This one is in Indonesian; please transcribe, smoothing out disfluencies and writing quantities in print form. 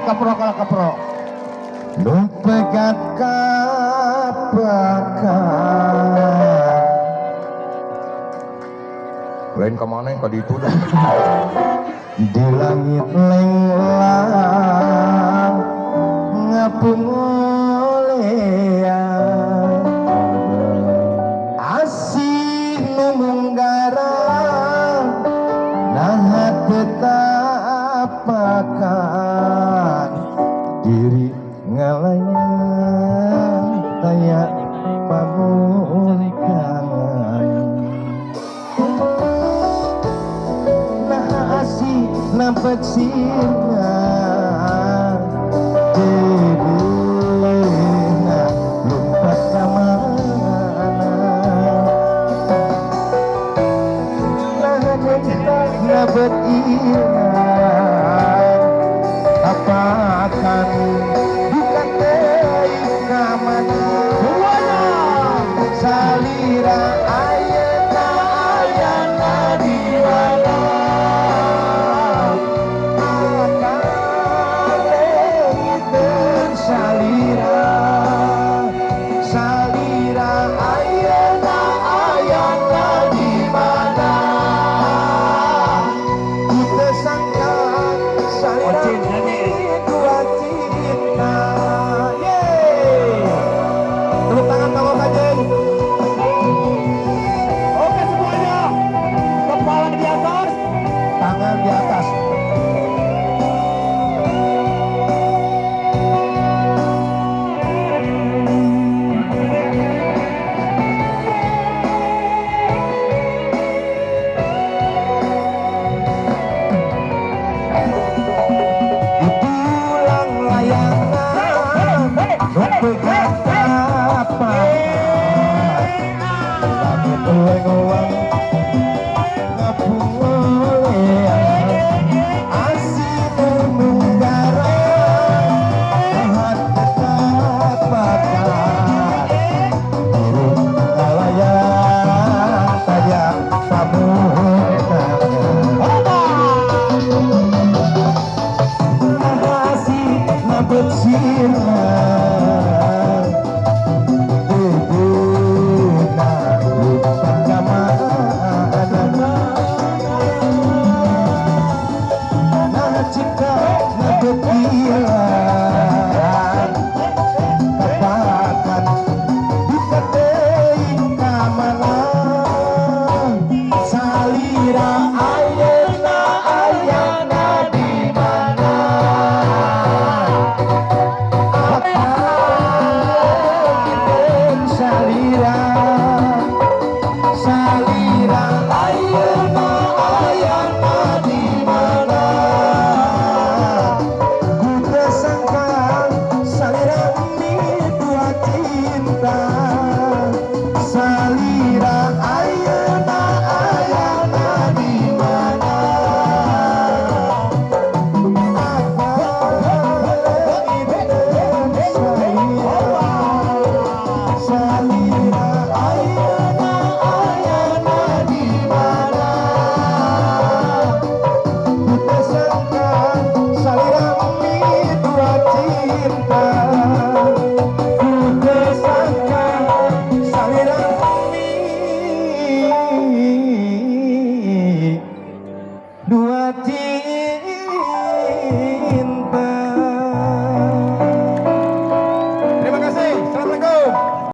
kapro kala kapro. Lumpegat kapakan. Lain kemana yang kadi itu dah. Di langit lenglang ngapung olean asih numunggarang nahat tetapakan diri ngalayang tayak pamungkangan nah asih nampak sinar dedina lumpat kamana nah nabet iman apakan bukan teik kamana salira ayana ayana di mana akan lengit salira salira ayana ayana di mana kita sangka salira dua cinta tepuk tangan Kang Kajen. Oke semuanya, kepala di atas. Tangan di atas. Di tulang layangan mempegang kapakan langit lenglang ngapung olean asih numunggarang nahat tetapakan diri ngalayang tayak pamungkangan asih nabet sinar